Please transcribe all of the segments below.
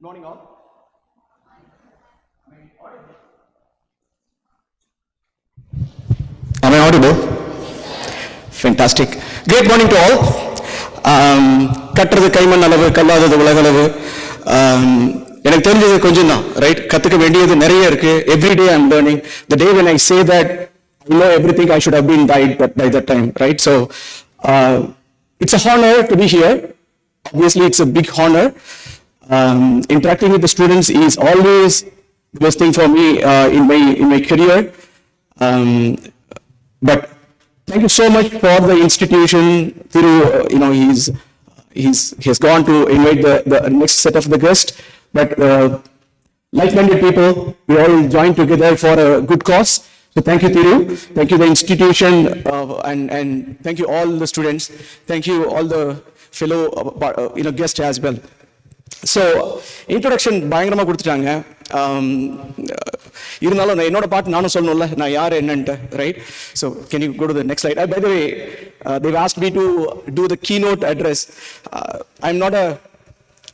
Morning all. Am I audible? Fantastic. Great morning to all. கட்டுறது கைமண் அளவு கல்லாதது உலகளவு. எனக்கு தெரிஞ்சது கொஞ்சம் தான், ரைட்? கத்துக்க வேண்டியது நிறைய இருக்கு. Every day I'm learning. The day when I say that I know everything, I should have been died by that time, right? So it's a honor to be here. Obviously, it's a big honor. Interacting with the students is always the best thing for me in my career. But thank you so much for the institution. Thiru, he has gone to invite the next set of the guests. But like-minded people, we all joined together for a good cause. So thank you, Thiru. Thank you, the institution, and thank you all the students. Thank you all the fellow guests as well. So introduction பயங்கரமா கொடுத்துட்டாங்க. இருந்தாலும் என்னோட பாட்டு நானும் சொல்லணும்ல, நான் யார் என்னன்ட்டு, right? So can you go to the next slide? By the way, they've asked me to do the keynote address. I'm not a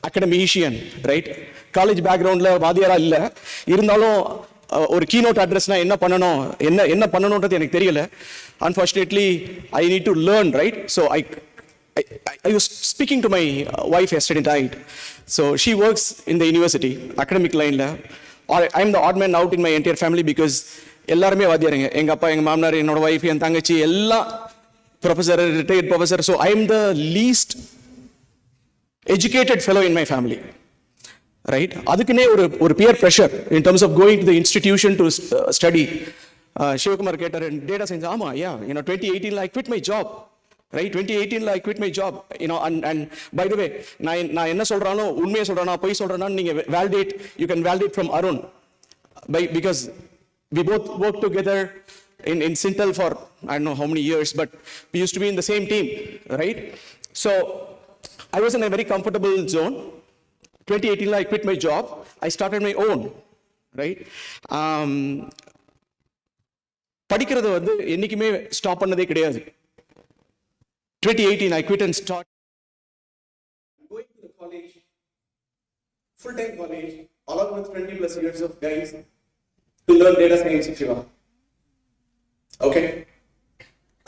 academician, right? College பேக்ரவுண்ட்ல வாதியாரா இல்ல. இருந்தாலும் ஒரு கீனோட் அட்ரஸ்னா என்ன பண்ணணும்ன்றது எனக்கு தெரியல. Unfortunately, I need to learn, right? So I was speaking to my wife yesterday night. So she works in the university, academic line. I'm the odd man out in my entire family because எல்லாருமே வாதியாருங்க. எங்க அப்பா, எங்க மாமனார், என்னோட wife, என் தங்கச்சி எல்லாம் professor, retired professor. So I'm the least educated fellow in my family, right? அதுக்குனே ஒரு peer pressure in terms of going to the institution to study. Sivakumar கேட்டார் data science. ஆமா, yeah, 2018 I quit my job. Right? 2018 I quit my job, and by the way, நான் என்ன சொல்றானோ உண்மையை சொல்றானா பொய் சொல்றானா நீங்க you can validate from Arun, because we both worked together in Sintel for I don't know how many years, but we used to be in the same team, right? So I was in a very comfortable zone. 2018 I quit my job. I started my own, right? படிக்கிறது என்னைக்குமே stop பண்ணதே கிடையாது. 2018 I quit and started going to the college, full-time college, along with 20 plus years of guys to learn data science in Shiva. Okay?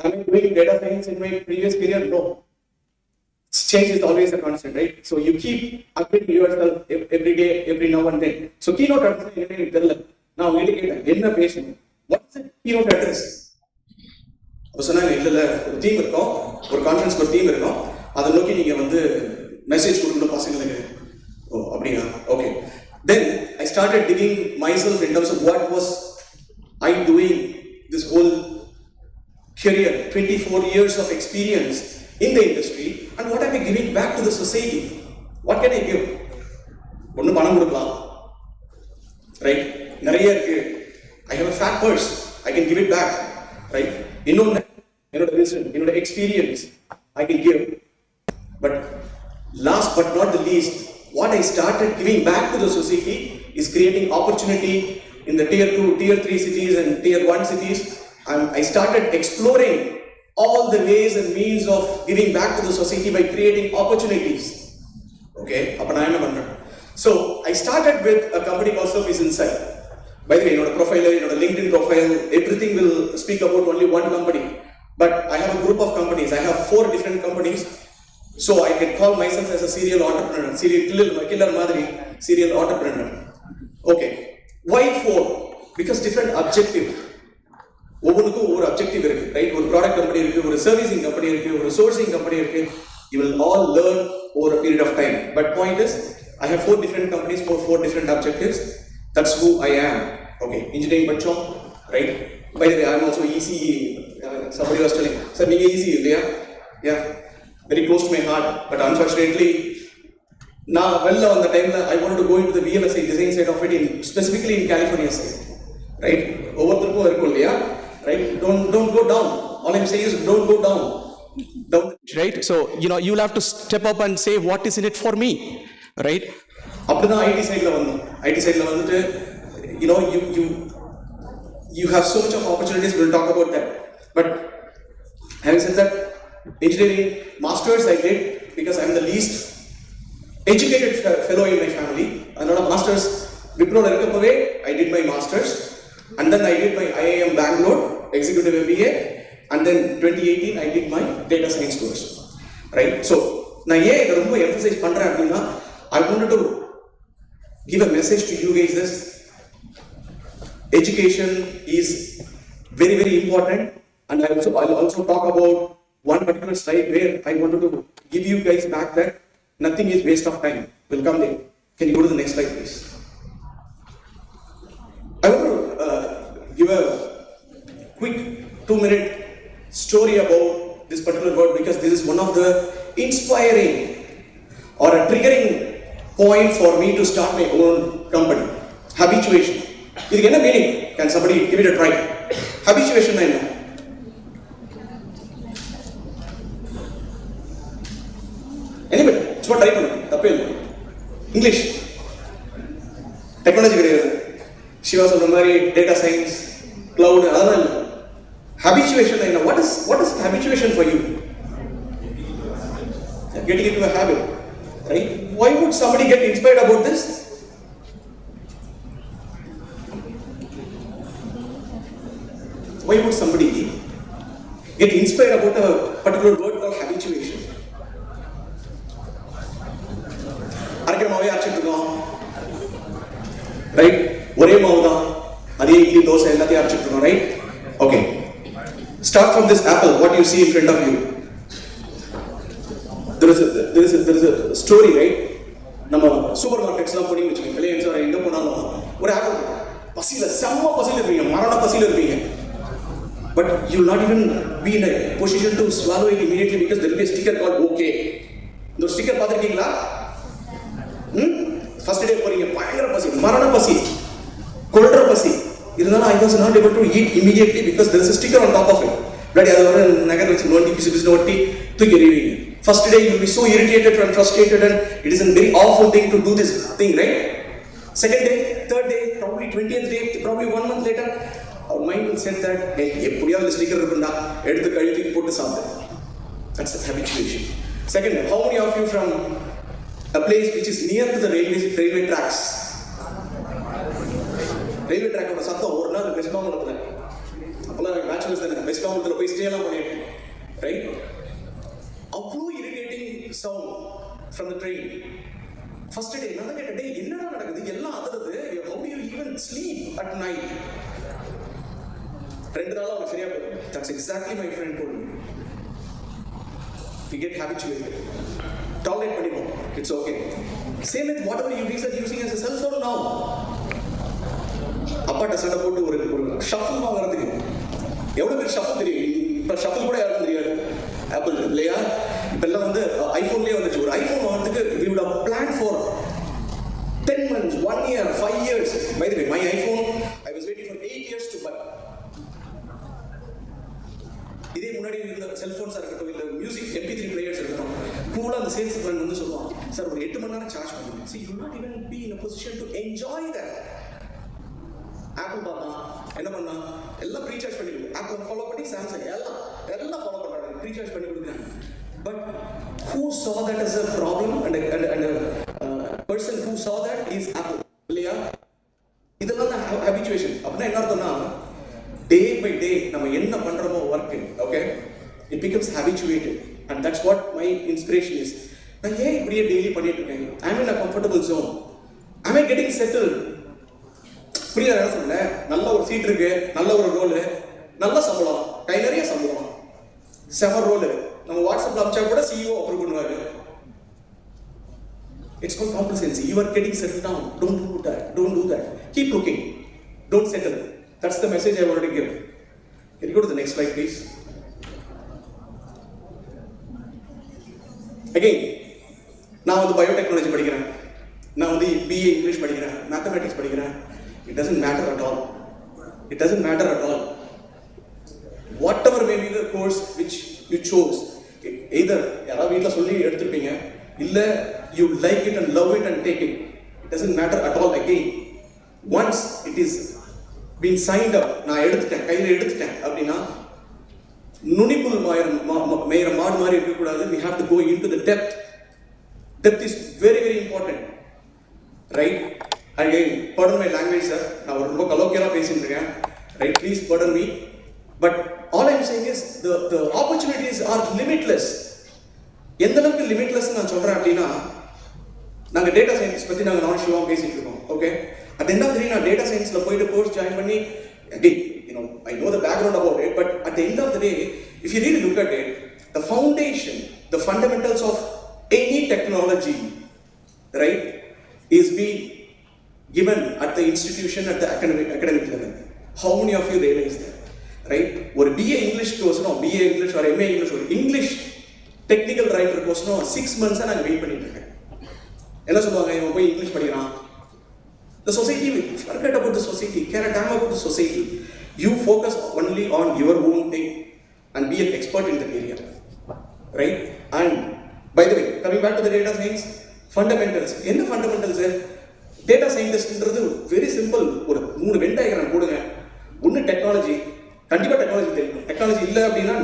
Am I doing data science in my previous career? No. Change is always a constant, right? So you keep updating yourself every day, every now and then. So keynote address enna therilla. Now enna patient. What is a keynote address? சொன்னாங்க இல்ல ஒரு team இருக்கும், ஒரு கான்ஃபரன்ஸ்க்கு ஒரு team இருக்கும், அதை நோக்கி நீங்க மெசேஜ் கொடுக்கணும் பசங்களுக்கு. ஓ அப்படியா, okay. Then I started digging myself in terms of what was I doing this whole career, 24 years of experience in the industry, and what am I giving back to the society? What can I give? ஒண்ணு பணம் கொடுக்கலாம், right? நிறைய இருக்கு. I have a fat purse, I can give it back, right? இன்னொன்னு என்னோட wisdom, என்னோட experience I can give. But last but not the least, what I started giving back to the society is creating opportunity in the tier 2, tier 3 cities and tier 1 cities. I started exploring all the ways and means of giving back to the society by creating opportunities. Okay, appo na enna pandren? So I started with a company called Surface Insight. By the way, your profile, your LinkedIn profile, everything will speak about only one company. But I have a group of companies. I have 4 different companies. So I can call myself as a serial entrepreneur, killer madri, serial entrepreneur. Okay. Why 4? Because different objective. ஒவ்வொன்றுக்கும் ஒவ்வொரு objective இருக்கு, right? ஒரு product company இருக்கு, ஒரு servicing company இருக்கு, ஒரு sourcing company இருக்கு. You will all learn over a period of time. But point is, I have 4 different companies for 4 different objectives. That's who I am. Okay, engineering bachcho, right? By the way, I'm also ECE. Somebody was telling, sir, you are ECE, yeah, very close to my heart. But unfortunately, now, well, on the time I wanted to go into the VLSI design side of it, specifically in California side, right? Overthrow irukku, right? Don't go down. All I'm saying is don't go down, right? So you'll have to step up and say what is in it for me, right? அப்படிதான் ID சைடில் வந்தோம். ID சைடில் வந்துட்டு you have so much of opportunities. We'll talk about that. But having said that, engineering masters I did because I'm the least educated fellow in my family. அதனால masters விப்ரோல இருக்கப்பவே I did my masters and then I did my IIM Bangalore executive MBA and then 2018 I did my data science course, right? So நான் ஏன் இதை ரொம்ப emphasise பண்றேன் அப்படின்னா I wanted to give a message to you guys this education is very very important, and I'll also talk about one particular slide where I wanted to give you guys back that nothing is waste of time. We'll come there. Can you go to the next slide please? I want to give a quick 2-minute story about this particular word because this is one of the inspiring or a triggering point for me to start my own company. Habituation. This is meaning. Can somebody give it a try? Habituation na enna? Anybody? Chuma try pannu. Tappe illa. English. Technology கிடையாது. Shiva சொன்ன மாதிரி data science, cloud அதெல்லாம் இல்ல. Habituation na enna? What is habituation for you? Getting into a habit, right? Why would somebody get inspired about this? Why would somebody get inspired about a particular word called habituation? அரைக்கிறமாவே அரைச்சிட்டு இருக்கோம், right? ஒரே மாவு தான், அதே இட்லி தோசை எல்லாத்தையும் அரைச்சிட்டு இருக்கோம், right? Okay. Start from this apple. What you see in front of you. There is a story, right? நம்ம சூப்பர் மார்க்கெட்ஸ்லாம் போனீங்கன்னு வச்சுக்கோங்க, ரிலையன்ஸ் வர எங்கே போனாலும் ஒரு ஆப்பிள் பசியில் செம்ம பசியில் இருப்பீங்க, மரண பசியில் இருப்பீங்க. But you will not even be in a position to swallow it immediately because there will be a sticker called okay. இந்த ஸ்டிக்கர் பார்த்துருக்கீங்களா? ஃபர்ஸ்ட் டே போறீங்க, பயங்கர பசி, மரண பசி, கொல்ற பசி இருந்தாலும் I was not able to eat immediately because there is a sticker on top of it. Bloody அது வர நகர் வச்சு நோண்டி பிசு பிசு நோட்டி தூக்கி எறிவீங்க. First day you will be so irritated and frustrated and it is a very awful thing to do this thing, right? Second day, third day, probably 20th day, probably 1 month later, our mind will set that, hey, எப்படியாவது sticker இருக்குண்டா எடுத்து கழுத்துக்கு போட்டு சாப்பிடு. That's the habituation. Second, how many of you from a place which is near to the railway tracks? Railway track ஓட சத்தம் ஒரு நாள் west மாம்பலத்துல, அப்பெல்லாம் பேச்சுலர்ஸ் தானே, வெஸ்ட் மாம்பலத்துல போய் ஸ்டே எல்லாம் பண்ணிருக்கேன், ரைட்? அவ்வளோ irritating sound from the train. First day நான் கேட்டேன், டே என்னடா நடக்குது, எல்லாம் அதிருது, how do you even sleep at night? 2 நாள் அவனுக்கு சரியா போயிடும். That's exactly my friend told me. We get habituated. Tolerate பண்ணிடுவோம், it's okay. Same with whatever you guys are using as a cell phone now. அப்பாட்ட சண்டை போட்டு ஒரு shuffle வாங்குறதுக்கு எவ்வளோ பேர் ஷஃபிள் தெரியும்? இப்போ ஷஃபிள் கூட யாருக்கும் தெரியாது. ஆப்பிள் இல்லையா? இப்பெல்லாம் வந்து ஐஃபோன்லேயே வந்துச்சு. ஒரு ஐஃபோன் வாங்குறதுக்கு we would have planned for 10 months, 1 year, 5 years. By the way, my iPhone, I was waiting for 8 years to buy. இதே முன்னாடி இருந்த செல்ஃபோன்ஸாக இருக்கட்டும், இல்லை மியூசிக் MP3 பிளேயர்ஸ் இருக்கட்டும், கூலாக அந்த சேல்ஸ் ஃப்ரெண்ட் வந்து சொல்லுவான், சார் ஒரு 8 மணி நேரம் சார்ஜ் பண்ணுங்க. See, you will not even be in a position to enjoy that. Apple பார்த்தா என்ன பண்ணா, எல்லாம் ரீசார்ஜ் பண்ணி கொடுக்கும். ஆப்பிள் ஃபாலோ பண்ணி சாம்சங் எல்லாம் ஃபாலோ பண்ணுறாங்க, ரீசார்ஜ் பண்ணி கொடுக்குறாங்க. But who saw that as a problem and a person who saw that is Apple, இல்லையா? இதெல்லாம் தான் habituation. அப்படின்னா என்ன அர்த்தம்னா, டே பை டே நம்ம என்ன பண்றோமோ work, okay, it becomes habituated and that's what my inspiration is. நான் ஏன் இப்படியே டெய்லி பண்ணிட்டு இருக்கேன்? I am in a comfortable zone. Am I getting settled? புரியுதா என்ன சொல்றேன்? நல்ல ஒரு சீட் இருக்கு, நல்ல ஒரு ரோல், நல்ல சம்பளம், கை நிறைய சம்பளம், செம ரோல், நம்ம வாட்ஸ்அப்ல அனுப்பிச்சா கூட CEO அப்ரூவ் பண்ணுவாரு. It's called complacency. You are getting settled down. Don't do that. Keep looking. Don't settle. That's the message I wanted to give. Can you go to the next slide, please? Again, நான் வந்து biotechnology படிக்கிறேன், நான் வந்து BA English படிக்கிறேன், mathematics படிக்கிறேன். It doesn't matter at all. It doesn't matter at all. Whatever may be the course which you chose, either யாராவது வீட்டில் சொல்லி எடுத்துருப்பீங்க, இல்லை you like it and love it and take it. It doesn't matter at all. Again, once it is been signed up, நான் எடுத்துட்டேன், கையில் எடுத்துட்டேன் அப்படின்னா நுனிப்புல் மேயிற மாடு மாதிரி இருக்கக்கூடாது. We have to go into the depth. Depth is very very important. right? Again, pardon my language, sir. Now, ரொம்ப கலோக்கியலா பேசிட்டு இருக்கேன், right? Please pardon me. But all I'm saying is the opportunities are limitless. எந்த அளவுக்கு limitless நான் சொல்றேன் அப்படின்னா, நாங்கள் data science பற்றி நாங்கள் நான் ஷிவாக பேசிட்டு இருக்கோம். Okay, at end of the day நான் டேட்டா சயின்ஸில் போயிட்டு கோர்ஸ் ஜாயின் பண்ணி, again, I know the background about it, but at the end of the day, if you really look at it, the foundation, the fundamentals of any technology, right, is being given at the institution, at the academic level. How many of you realize that, right? ஒரு BA English course, BA English or MA English, ஒரு English technical writer course 6 months நாங்கள் wait பண்ணிட்டு இருக்கேன். என்ன சொல்லுவாங்க, இவன் போய் English படிக்கிறான். The society, forget about the society, care a damn about the society. You focus only on your own thing and be an expert in that area, right? And by the way, coming back to the data science fundamentals, என்ன fundamentals? Data scientistன்றது very simple. ஒரு 3 Venn diagram போடுங்க. ஒன்று technology, கண்டிப்பா technology தெரியும். Technology இல்லை அப்படின்னா,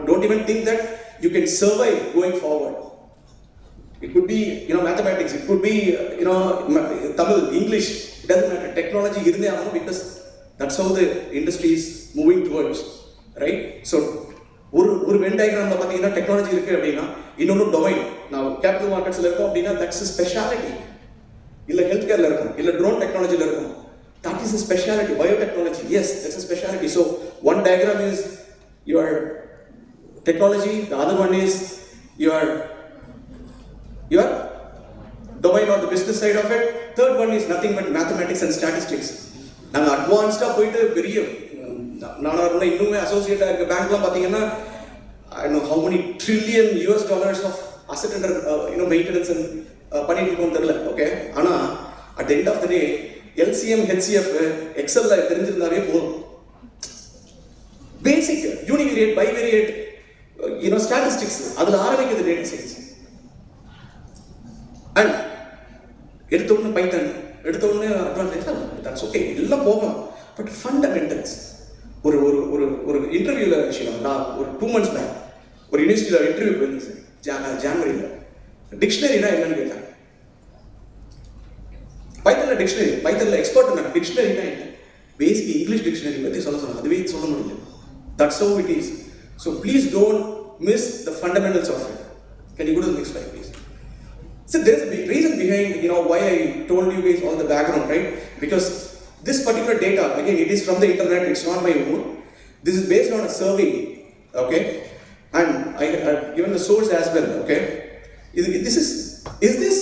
don't even think that you can survive going forward. It could be, mathematics, it could be, Tamil, English, it doesn't matter. Technology irundhe aagum, because that's how the industry is moving towards, right? So, ஒரு when டயக்ராம்ல பார்த்தீங்கன்னா technology இருக்கு அப்படின்னா, இன்னொன்று domain. நான் capital மார்க்கெட்ஸ்ல இருக்கோம் அப்படின்னா, that's a specialty. இல்ல health கேர்ல இருக்கும், இல்ல ட்ரோன் டெக்னாலஜில இருக்கும், that is a specialty. Biotechnology, yes, that's a specialty. So, one diagram is your technology, the other one is your domain or the business side of it. Third one is nothing but mathematics and statistics. நாங்க அட்வான்ஸ்டா போயிட்டு பெரிய நானா இன்னுமே அசோசியேட்டா இருக்க பேங்க்லாம் பாத்தீங்கன்னா, I know how many trillion US dollars of asset under maintenance and பண்ணிட்டு இருக்கோம் தெரியல. ஓகே, ஆனா at the end of the day LCM HCF எக்ஸல்ல தெரிஞ்சிருந்தாவே போதும். பேசிக் யூனிவேரியேட் பைவேரியேட் ஸ்டாட்டிஸ்டிக்ஸ் அதுல ஆரம்பிக்குது டேட்டா சயின்ஸ். அண்ட் எடுத்த உடனே பைத்தன், எடுத்த உடனே அட்வான்ஸ், தட்ஸ் ஓகே, எல்லாம் போகலாம். But fundamentals. ஒரு ஒரு ஒரு ஒரு இன்டர்வியூல விஷயம், நான் ஒரு 2 months பேக் ஒரு யூனிவர்சிட்டியில் இன்டர்வியூ போயிருந்தேன் சார், ஜான்வரியில். டிக்ஷனரினா என்னன்னு கேட்டாங்க. பைத்தன்ல டிக்ஷனரி, பைத்தன்ல எக்ஸ்பர்ட் இருந்தாங்க. டிக்ஷனரினா என்ன? பேசிக் இங்கிலீஷ் டிக்ஷனரி பற்றி சொன்னாங்க, அதுவே சொல்ல முடியல. That's how it is. So please don't miss the fundamentals of it. Can you go to the next slide, please? So there is a reason behind, why I told you guys all the background, right? Because this particular data, again, it is from the internet, it's not my own. This is based on a survey, okay? And I have given the source as well, okay? Is this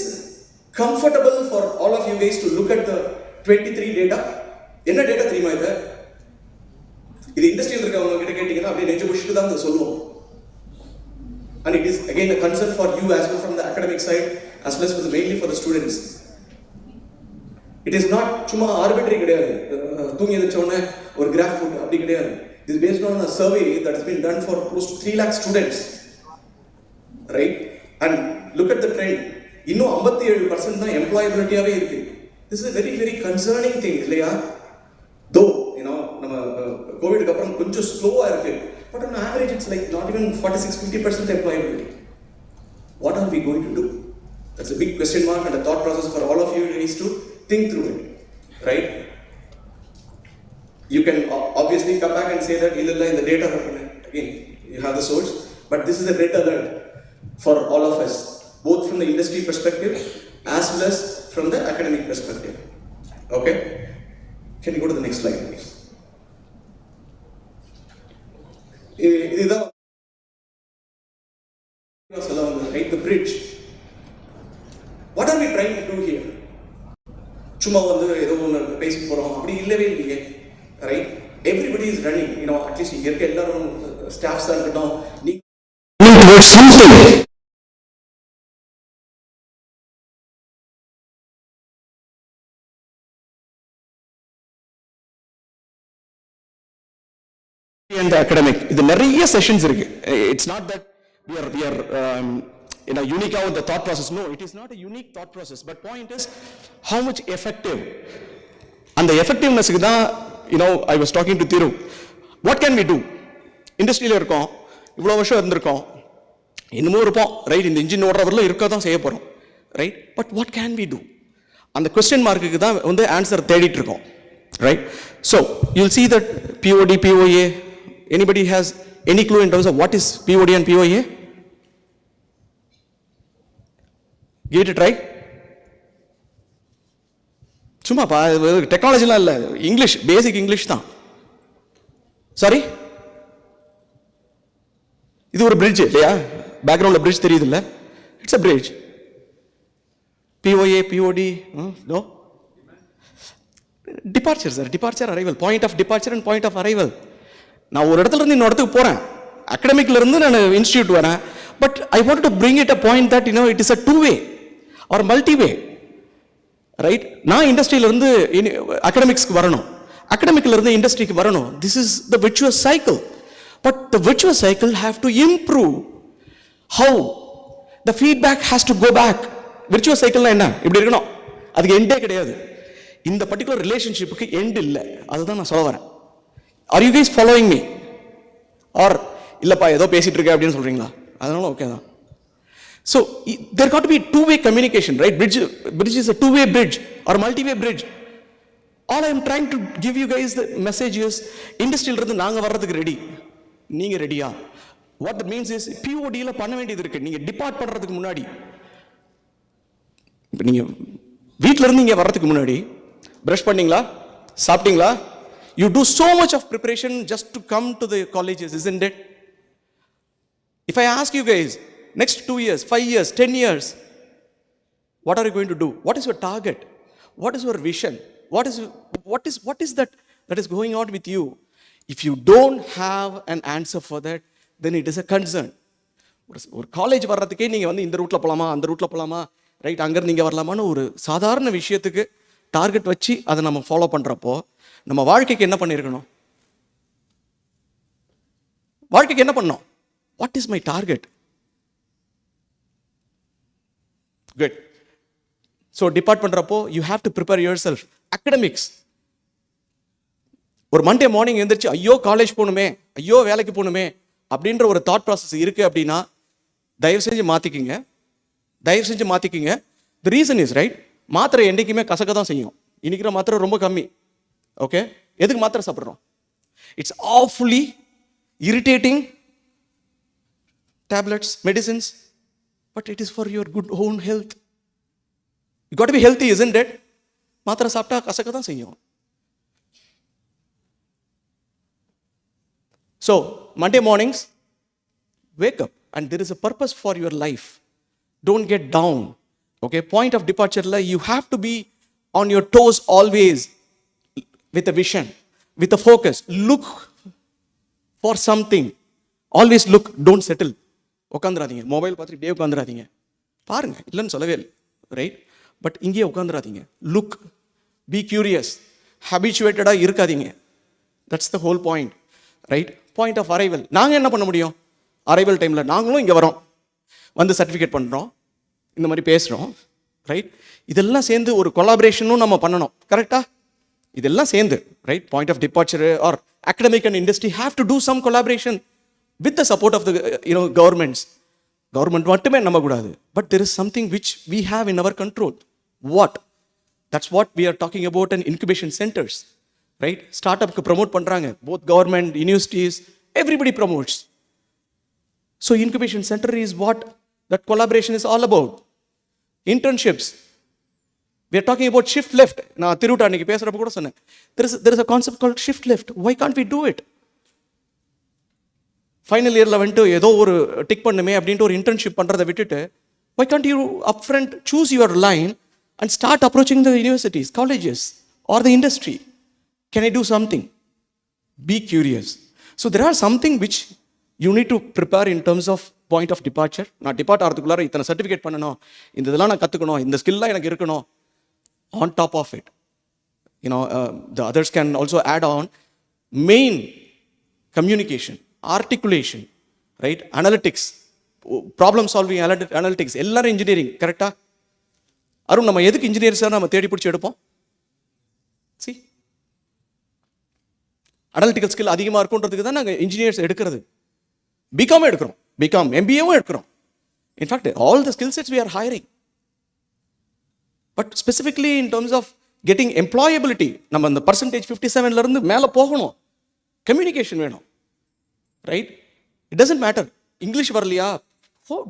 comfortable for all of you guys to look at the 23 data? என்ன data தெரியுமா இது? இது இண்டஸ்ட்ரியில் இருக்கவங்க கிட்ட கேட்டீங்கன்னா அப்படியே நெஞ்சு புடிச்சிட்டு தான் சொல்லுவோம். And it is again a concern for you as well from the academic side, as well as mainly for the students. It is not சும்மா arbitrary கிடையாது, தூங்கி எழுந்திருச்ச உடனே ஒரு கிராஃப் போட்டு அப்படி கிடையாது. This is based on a survey that has been done for close to 3 lakh students, right? And look at the trend. இன்னும் 57% தான் எம்ப்ளாயபிலிட்டியாவே இருக்கு. This is a very very concerning thing, இல்லையா? Though நம்ம கோவிட்க்கு அப்புறம் கொஞ்சம் ஸ்லோவா இருக்கு, but on average it's like not even 46-50% employability. What are we going to do? That's a big question mark and a thought process for all of you guys to think through it, right? You can obviously come back and say that illa in the data, again you have the source, but this is a red alert for all of us, both from the industry perspective as well as from the academic perspective. Okay, can you go to the next slide, please? Right, the bridge. What are we trying to do here? சும்மா ஏதோ ஒன்று பேசி போறோம் அப்படி இல்லவே இல்லையே, right? Everybody is running, at least இங்க இருக்க எல்லாரும் ஸ்டாஃப்ஸா இருக்கட்டும், and the academic, இது நிறைய செஷன்ஸ் இருக்கு. It's not that we are unique out the thought process. No, it is not a unique thought process, but point is how much effective. And the effectiveness க்கு தான் I was talking to Thiru. What can we do? இண்டஸ்ட்ரியில இருக்கோம், இவ்வளவு வருஷம் இருந்திருக்கோம், இன்னமும் இருப்போம், right? இந்த இன்ஜின் ஓடுறவர்களும் இருக்க தான் செய்ய போறோம், right? But what can we do? அந்த கொஸ்டின் மார்க்குக்கு தான் வந்து ஆன்சர் தேடிட்டு இருக்கோம். Right? So you'll see that POD, POA. Anybody has any clue in terms of what is POD and POA? Give it a try. சும்மா டெக்னாலஜிலாம் இல்லை, English, basic English தான். சாரி, இது ஒரு பிரிட்ஜ் இல்லையா? பேக்ரவுண்ட்ல பிரிட்ஜ் தெரியுது இல்ல? It's a bridge. POA, POD, no? Departure, sir. Departure, arrival. Point of departure and point of arrival. நான் ஒரு இடத்துல இருந்து இன்னொரு இடத்துக்கு போறேன், அகடமிக்ல இருந்து நான் இன்ஸ்டிடியூட் வரேன். But I want to bring it a point that it is a two way or multi way. Right? நான் இண்டஸ்ட்ரியில இருந்து அகடமிக்ஸ்க்கு வரணும், அகடமிக்ல இருந்து இண்டஸ்ட்ரிக்கு வரணும். This is the virtuous cycle. But the virtuous cycle have to improve. How? The feedback has to go back. Virtuous cycle என்ன? இப்படி இருக்கணும், அதுக்கு எண்டே கிடையாது. இந்த பர்டிகுலர் ரிலேஷன்ஷிப்புக்கு எண்ட் இல்லை, அதுதான் நான் சொல்ல வரேன். Are you guys following me? Or இல்லப்பா ஏதோ பேசிட்டு இருக்க அப்படின்னு சொல்றீங்களா? அதனால ஓகே தான். So there got to be two-way communication, right? Bridge is a two-way bridge or multi-way bridge. All I am trying to give you guys the message is, இண்டஸ்ட்ரியில இருந்து நாங்க வர்றதுக்கு ரெடி, நீங்க ரெடியா? What that means is POD ல பண்ண வேண்டியது இருக்கு. நீங்க டிபார்ட் பண்றதுக்கு முன்னாடி, நீங்க வீட்ல இருந்து இங்க வர்றதுக்கு முன்னாடி பிரஷ் பண்ணீங்களா, சாப்பிட்டீங்களா? You do so much of preparation just to come to the colleges, isn't it? If I ask you guys, next 2 years, 5 years, 10 years, what are you going to do? What is your target? What is your vision? What is that is going on with you? If you don't have an answer for that, then it is a concern. ஒரு college வர்றதுக்கே நீங்க வந்து இந்த ரூட்ல போலாமா, அந்த ரூட்ல போலாமா, ரைட், அங்க நீங்க வரலாமான்னு ஒரு சாதாரண விஷயத்துக்கு டார்கெட் வச்சு அதை நம்ம ஃபாலோ பண்றப்போ, நம்ம வாழ்க்கைக்கு என்ன பண்ணிருக்கணும்? வாழ்க்கைக்கு என்ன பண்ணோம்? What is my target? Good. So depart பண்றப்போ you have to prepare yourself. Academics. ஒரு மண்டே மார்னிங் எழுந்திரிச்சு ஐயோ காலேஜ் போகணுமே, ஐயோ வேலைக்கு போகணுமே அப்படின்ற ஒரு தாட் ப்ராசஸ் இருக்கு அப்படின்னா தயவு செஞ்சு மாத்திக்கிங்க, தயவு செஞ்சு மாத்திக்கிங்க. தி ரீசன் இஸ் ரைட், மாத்திரை என்றைக்குமே கசக்க தான் செய்யும். இன்னைக்கிற மாத்திரை ரொம்ப கம்மி. ஓகே, எதுக்கு மாத்திரை சாப்பிட்றோம்? It's awfully irritating tablets, medicines, but it is for your good own health. You got to be healthy, isn't it? மாத்திரை சாப்பிட்டா கசக்க தான் செய்யும். So Monday mornings, wake up and there is a purpose for your life. Don't get down. Okay, point of departure la you have to be on your toes always, with a vision, with a focus. Look for something. Always look, don't settle. உட்காந்துராதீங்க, mobile பார்த்துட்டு டே உட்காந்துராதீங்க. பாருங்க, இல்லைன்னு சொல்லவே இல்லை, right? But இங்கேயே உட்காந்துராதீங்க. Look, be curious, ஹபிச்சுவேட்டடாக இருக்காதீங்க. That's the whole point, right? Point of arrival. நாங்கள் என்ன பண்ண முடியும்? அரைவல் டைமில் நாங்களும் இங்கே வரோம், வந்து சர்டிஃபிகேட் பண்ணுறோம், இந்த மாதிரி பேசுகிறோம், ரைட்? இதெல்லாம் சேர்ந்து ஒரு கொலாபரேஷனும் நம்ம பண்ணணும், கரெக்டாக? இதெல்லாம் சேர்ந்து, right? Point of departure or academic and industry have to do some collaboration with the support of the governments. Government மட்டுமே நம்ப கூடாது. But there is something which we have in our control. What? That's what we are talking about in incubation centers, right? Startup ku promote பண்றாங்க, both government, universities, everybody promotes. So incubation center is what that collaboration is all about. Internships. We are talking about shift left. நான் திருவிட்டா அன்னைக்கு பேசுறப்ப கூட சொன்னேன், there is a concept called shift left. Why can't we do it? Final இயரில் வந்துட்டு ஏதோ ஒரு tick பண்ணுமே அப்படின்ட்டு ஒரு இன்டர்ன்ஷிப் பண்ணுறதை விட்டுட்டு, why can't you upfront choose your line and start approaching the universities, colleges or the industry? Can I do something? Be curious. So there are something which you need to prepare in terms of point of departure. நான் depart ஆகிறதுக்குள்ளார இத்தனை certificate பண்ணணும், இந்த இதெல்லாம் நான் கற்றுக்கணும், இந்த ஸ்கில்லாம் எனக்கு இருக்கணும். On top of it, the others can also add on main communication, articulation, right? Analytics, problem solving, analytics, எல்லாரும் engineering, கரெக்டா? அருண், நம்ம எதுக்கு இன்ஜினியர்ஸ் நம்ம தேடி பிடிச்சி எடுப்போம்? சி, அனலிட்டிக்கல் ஸ்கில் அதிகமாக இருக்குன்றதுக்கு தான் நாங்கள் இன்ஜினியர்ஸ் எடுக்கிறது. பிகாம் எடுக்கிறோம், பிகாம் எம்பிஏவும் எடுக்கிறோம். In fact all the skill sets we are hiring. But specifically in terms of getting employability, நம்ம அந்த percentage 57ல இருந்து மேலே போகணும். கம்யூனிகேஷன் வேணும், right? It doesn't matter English வரலையா,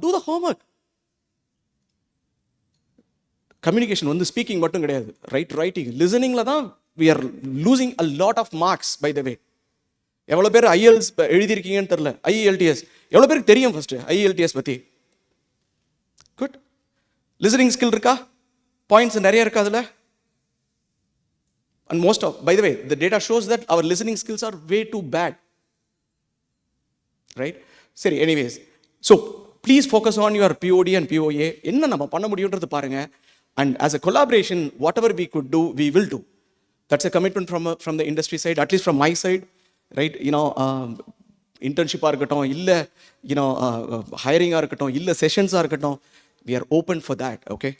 டூ த ஹோம்ஒர்க். கம்யூனிகேஷன் வந்து ஸ்பீக்கிங் மட்டும் கிடையாது, ரைட்டிங் லிசனிங்கில் தான் we are losing a lot of marks by the way. எவ்வளோ பேர் ஐஎல்ஸ் எழுதியிருக்கீங்கன்னு தெரில, ஐஎல்டிஎஸ் எவ்வளோ பேருக்கு தெரியும் ஃபஸ்ட்டு ஐஎல்டிஎஸ் பற்றி? குட். லிசனிங் ஸ்கில் இருக்கா? பாயிண்ட்ஸ் நிறைய இருக்கா அதில்? And most of, by the way, the data shows that our listening skills are way too bad. Right? சரி, anyways. So, please focus on your POD and POA. என்ன நம்ம பண்ண முடியுன்றது பாருங்க. And as a collaboration, whatever we could do, we will do. That's a commitment from the industry side, at least from my side. Right? Internship இருக்கட்டும், இல்லை hiring இருக்கட்டும், இல்லை sessions இருக்கட்டும், we are open for that. Okay?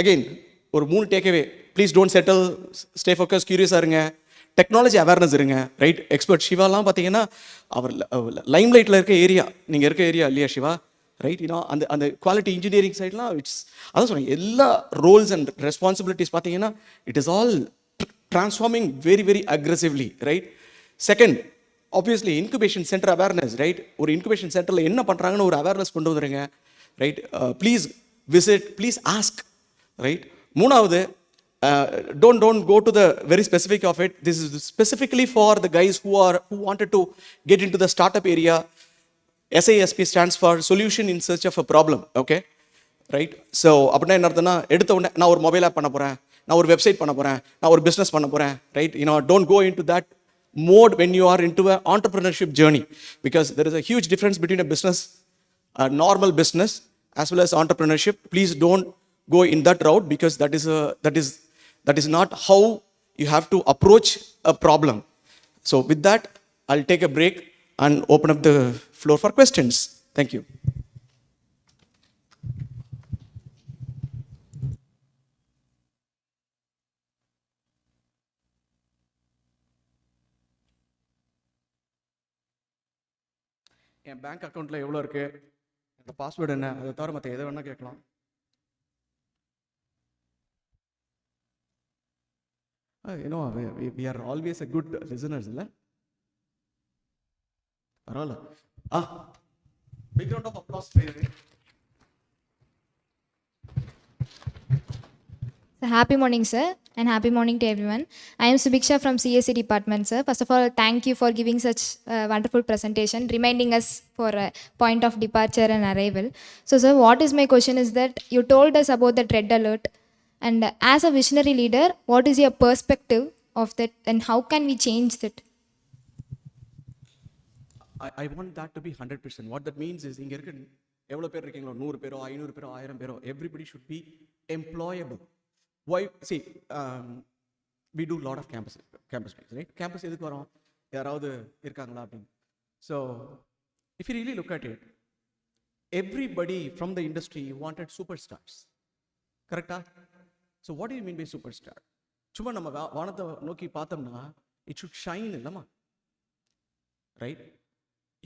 Again, ஒரு 3 takeaway. Please don't settle, stay focus, கியூரியஸாக இருங்க, technology awareness இருங்க, right? Expert சிவாலாம் பார்த்தீங்கன்னா அவர் லைம்லைட்டில் இருக்க ஏரியா, நீங்கள் இருக்க ஏரியா இல்லையா சிவா, ரைட்? அந்த குவாலிட்டி இன்ஜினியரிங் சைட்லாம் அதான் சொன்னேன், எல்லா ரோல்ஸ் அண்ட் ரெஸ்பான்சிபிலிட்டிஸ் பார்த்தீங்கன்னா it is all transforming very very aggressively, right? Second, obviously incubation centre awareness, right? ஒரு இன்குபேஷன் சென்டரில் என்ன பண்ணுறாங்கன்னு ஒரு அவேர்னஸ் கொண்டு வந்துடுங்க, right? Please visit, please ask, right? மூணாவது, don't go to the very specific of it. This is specifically for the guys who wanted to get into the startup area. SASP stands for Solution in Search of a Problem. Okay, right? So அப்படின்னா என்ன அர்த்தம்னா, எடுத்த உடனே நான் ஒரு mobile app பண்ண போகிறேன், நான் ஒரு வெப்சைட் பண்ண போகிறேன், நான் ஒரு பிஸ்னஸ் பண்ண போகிறேன், right? Don't go into that mode when you are into an entrepreneurship journey, because there is a huge difference between a business, a normal business, as well as entrepreneurship. Please don't go in that route, because that is not how you have to approach a problem. So with that, I'll take a break and open up the floor for questions. Thank you. N bank அக்கௌண்ட்டில் எவ்வளோ இருக்குது, அந்த password என்ன, அதை தவிர மற்ற எதை வேணால் கேட்கலாம். We are always a good listeners, இல்லை? பரவாயில்ல. Big round of applause. Happy morning, sir, and happy morning to everyone. I am Subiksha from CSC department, sir. First of all, thank you for giving such a wonderful presentation, reminding us for a point of departure and arrival. So, sir, what is my question is that you told us about the red alert, and as a visionary leader, what is your perspective of that, and how can we change that? I want that to be 100%. What that means is, இங்கே இருக்க எவ்வளோ பேர் இருக்கீங்களோ, 100 பேரோ 500 பேரோ 1000 பேரோ, everybody should be employable. Why? See, we do a lot of campus meetings, right? Campus எதுக்கு வரோம், யாராவது இருக்காங்களா அப்படின்னு. So, if you really look at it, everybody from the industry wanted superstars. Correctா? So, what do you mean by superstar? சும்மா நம்ம வானத்தை நோக்கி பார்த்தோம்னா it should shine, இல்லைமா? Right?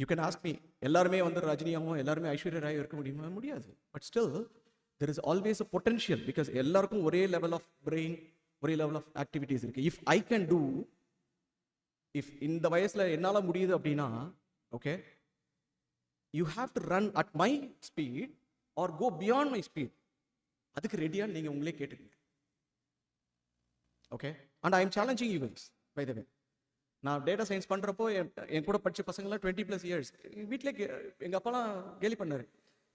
You can ask me, எல்லாருமே வந்து ரஜினியாகவும் எல்லாருமே ஐஸ்வர்யா ராயும் இருக்க முடியுமா? முடியாது. But still there is always a potential, because எல்லாருக்கும் ஒரே லெவல் ஆஃப் பிரெயின், ஒரே லெவல் ஆஃப் ஆக்டிவிட்டிஸ் இருக்கு. If I can do, if இந்த வயசுல என்னால் முடியுது அப்படின்னா, okay, you have to run at my speed or go beyond my speed. அதுக்கு ரெடியான்னு நீங்கள் உங்களே கேட்டுக்கங்க. Okay, and I am challenging you guys, by the வே. நான் டேட்டா சயின்ஸ் பண்ணுறப்போ என் கூட படித்த பசங்களாம் 20+ இயர்ஸ். வீட்டிலே எங்கள் அப்பாலாம் கேலி பண்ணார்,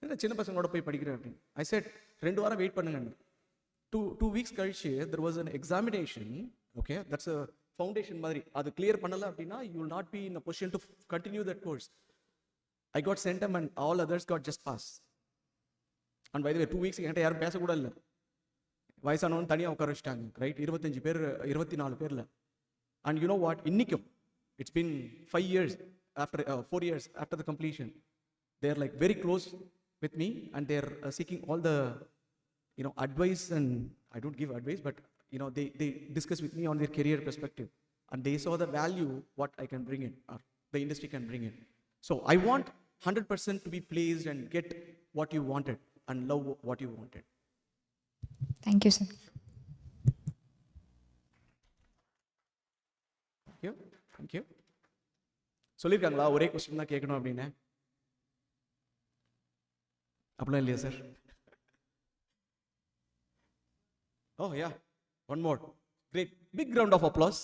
என்ன சின்ன பசங்களோட போய் படிக்கிறேன் அப்படின்னு. ஐ செட் 2 வாரம் வெயிட் பண்ணுங்க. 2 வீக்ஸ் கழிச்சு there was an examination. Okay, that's a foundation மாதிரி. அது கிளியர் பண்ணலை அப்படின்னா you will not be in a position to continue that course. I got centum and all others got just pass. And by the way, 2 weeks என்கிட்ட யாரும் பேசக்கூட இல்லை. வயசானவன் தனியாக உட்கார வச்சுட்டாங்க, ரைட்? 25 பேர் 24 பேரில். And you know what? இன்னிக்கும், it's been 5 years after 4 years after the completion, they're like very close with me, and they're seeking all the advice. And I don't give advice, but they discuss with me on their career perspective, and they saw the value what I can bring in, or the industry can bring in. So I want 100% to be placed and get what you wanted. and love what you wanted. Thank you, sir. Thank you. சொல்லியிருக்காங்களா ஒரே question தான் கேட்கணும் அப்படின்னு? அப்படிலாம் இல்லையா sir? Oh yeah, one more. Great. Big round of applause.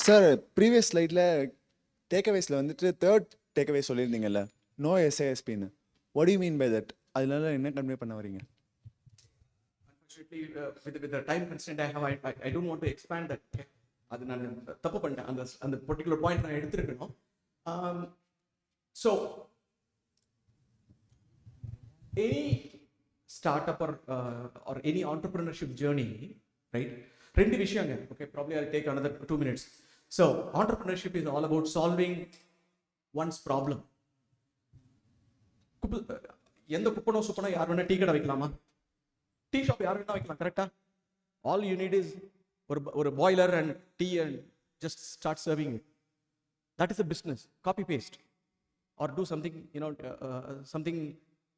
Sir previous ஸ்லைடில் டேக்அவேஸில் வந்துட்டு தேர்ட் டேக்அவே சொல்லியிருந்தீங்கல்ல, நோ எஸ்ஏஎஸ்பின்னு. What you mean by that? அதனால என்ன கன்வே பண்ண வரீங்க? Unfortunately, with the time constraint I have, I don't want to expand that. அது நான் தப்பு பண்ணிட்டேன். அந்த பர்டிகுலர் பாயிண்ட் நான் எடுத்துருக்கணும். So any startup or any entrepreneurship journey, right? ரெண்டு விஷயங்க. Okay, probably I'll take another 2 minutes. So entrepreneurship is all about solving one's problem. எந்த குப்பனோ சுப்பனோ யார் வேணா டீ கடை வைக்கலாமா? டீ ஷாப் யார் வேணா வைக்கலாம், கரெக்டா? All you need is ஒரு boiler and tea and just start serving it. That is a business. Copy paste or do something, something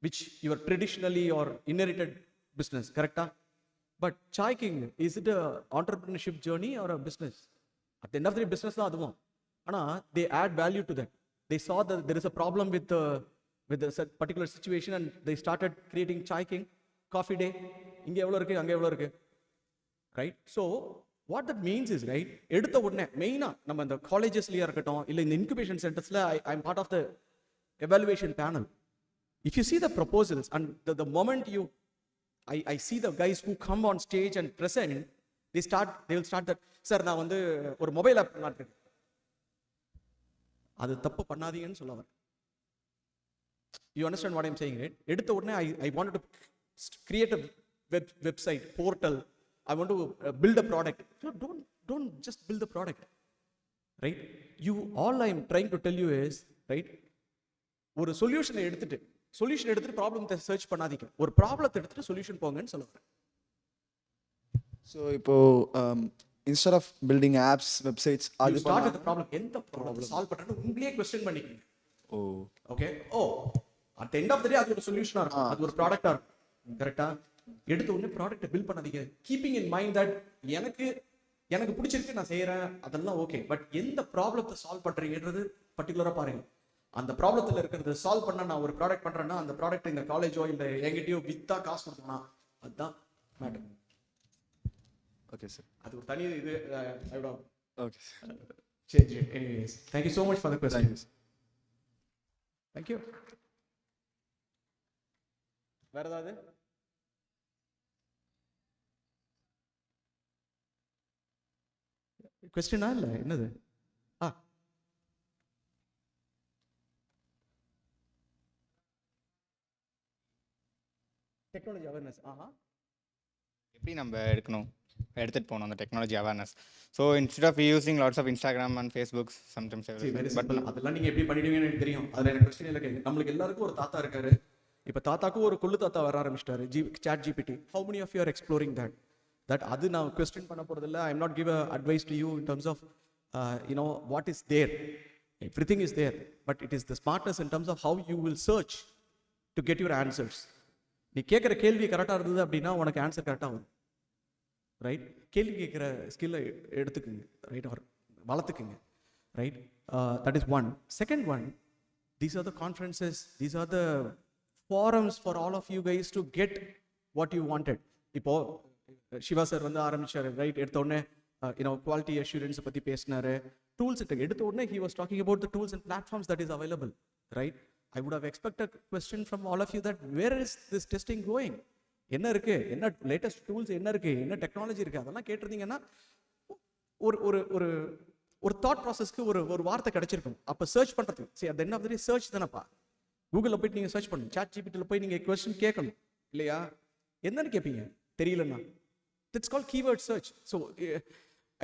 which you are traditionally or inherited business, correcta? But chai king, is it a entrepreneurship journey or a business? At the end of the day, business da aduvum. Ana they add value to that. They saw that there is a problem with the particular situation and they started creating chai king, coffee day. Inge evlo irukku, anga evlo irukku, right? So what that means is, right, edutha odne main ah நம்ம இந்த காலேजेसலயா இருக்கட்டும் இல்ல இந்த incubation centersல I am part of the evaluation panel. If you see the proposals and the moment I see the guys who come on stage and present, they will start that, sir நான் வந்து ஒரு mobile app பண்ணலாம்னு. அது தப்பு பண்ணாதீங்கன்னு சொல்ல வரேன். You understand what I'm saying, right? எடுத்த உடனே I wanted to create a website portal. I want to build a product. So don't just build the product, right? All I'm trying to tell you is, right, ஒரு சொல்யூஷனை எடுத்துட்டு ப்ராப்ளத்தை search பண்ணாதீங்க. ஒரு ப்ராப்ளத்தை எடுத்துட்டு சொல்யூஷன் போங்கன்னு சொல்லுவேன். ஸோ இப்போ instead of building apps websites அது ஸ்டார்ட் வித் ப்ராப்ளம். எந்த ப்ராப்ளம் சால்வ் பண்ணனும் உங்களையே क्वेश्चन பண்ணிக்கங்க. Okay at the end of the day அது ஒரு சொல்யூஷனா இருக்கும், அது ஒரு ப்ராடக்ட்டா இருக்கும், கரெக்ட்டா? எடுத்த உடனே ப்ராடக்ட்டை பில்ட் பண்ணாதீங்க. கீப்பிங் இன் மைண்ட் தட் எனக்கு பிடிச்சிருக்கு நான் செய்யறேன், அதெல்லாம் ஓகே. பட் எந்த ப்ராப்ளத்தை சால்வ் பண்றீங்கன்றது பர்டிகுலரா பாருங்க. அந்த ப்ராப்ளத்துல இருக்கிறது சால்வ் பண்ண நான் ஒரு ப்ராடக்ட் பண்றேன்னா அந்த ப்ராடக்ட் இந்த காலேஜோ இல்ல எங்கிட்டயோ வித்தா காசு கொடுத்தோம்னா அதுதான் மேட்டர். ஓகே சார், அது ஒரு தனி இது. ஓகே சார், சரி. Anyways, thank you so much for the questions. Thank you. வேற ஏதாவது? கொஸ்டினா இல்ல என்னது? Technology awareness. எப்படி நம்ம எடுத்துகிட்டு போகணும் அந்த technology awareness. So instead of using lots of Instagram and Facebook sometimes but அதெல்லாம் நீங்கள் எப்படி பண்ணிடுவீங்கன்னு எனக்கு தெரியும். அதில் எனக்கு கொஸ்டின் இல்லை கேட்கு. நம்மளுக்கு எல்லாருக்கும் ஒரு தாத்தா இருக்காரு. இப்போ தாத்தாக்கும் ஒரு கொள்ளு தாத்தா வர ஆரம்பிச்சிட்டாரு, ChatGPT. How many of you are exploring that அது நான் கொஸ்டின் பண்ண போகிறதில்ல. I am not give advice to you in terms of what is there. Everything is there, but it is the smartness in terms of how you will search to get your answers. நீ கேட்குற கேள்வி கரெக்டாக இருந்தது அப்படின்னா உனக்கு answer கரெக்டாக வரும், right? கேள்வி கேட்குற ஸ்கில்லை எடுத்துக்குங்க, ரைட், அவர் வளர்த்துக்குங்க, right? That is one. Second one, these are the conferences, these are the forums for all of you guys to get what you wanted. இப்போ சிவா சார் வந்து ஆரம்பிச்சாரு, ரைட்? எடுத்த உடனே குவாலிட்டி அஷ்யூரன்ஸ் பற்றி பேசினாரு, டூல்ஸ் எடுத்த உடனே he was talking about the tools and platforms that is available, right? I would have expected a question from all of you that where is this testing going? என்ன இருக்கு, என்ன latest tools என்ன இருக்கு, என்ன technology இருக்கு, அதெல்லாம் கேட்டிருந்தீங்கன்னா ஒரு ஒரு ஒரு ஒரு தாட் ப்ராசஸ்க்கு ஒரு வார்த்தை கிடைச்சிருக்கும். அப்போ சர்ச் பண்ணுறதுக்கு சரி, at the end of the day search தானேப்பா. கூகுளில் போயிட்டு நீங்கள் சர்ச் பண்ணணும், சாட் ஜிபிடியில் போய் நீங்கள் கொஸ்டின் கேட்கணும் இல்லையா? என்னன்னு கேட்பீங்க தெரியலன்னா? That's called keyword search. So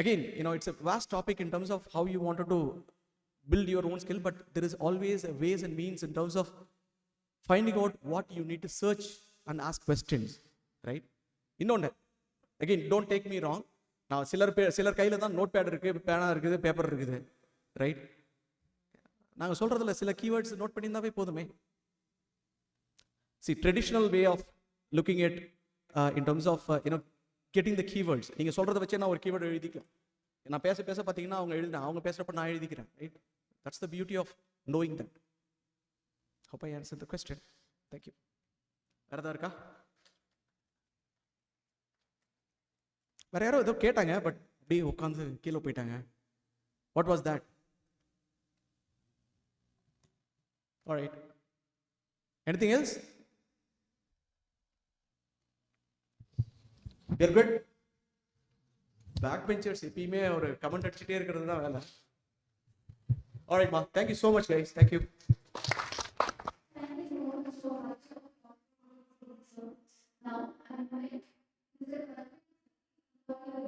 again it's a vast topic in terms of how you wanted to build your own skill, but there is always a ways and means in terms of finding out what you need to search and ask questions, right? இன்னொன்று, again, don't take me wrong, நான் சிலர் கையில் தான் note pad இருக்குது, பேனா இருக்குது, paper இருக்குது, right? நாங்கள் சொல்கிறதுல சில கீவேர்ட்ஸ் நோட் பண்ணியிருந்தாவே போதுமே. See, traditional way of looking at in terms of getting the keywords. நீங்கள் சொல்கிறத வச்சு நான் ஒரு கீவேர்டு எழுதிக்கலாம். நான் பேச பார்த்தீங்கன்னா அவங்க பேசுகிறப்ப நான் எழுதிக்கிறேன், right? That's the beauty of knowing that. Hope I answered the question. Thank you. வேறு ஏதாவது இருக்கா? வேற யாரோ ஏதோ கேட்டாங்க, பட் அப்படியே உட்காந்து கீழே போயிட்டாங்க. What was that? All right. Anything else? You're good? Back benchers எப்பயுமே ஒரு கமெண்ட் அடிச்சுட்டே இருக்கிறது தான் வேலை. All right, ma. Thank you so much, guys. Thank you. Now, I'm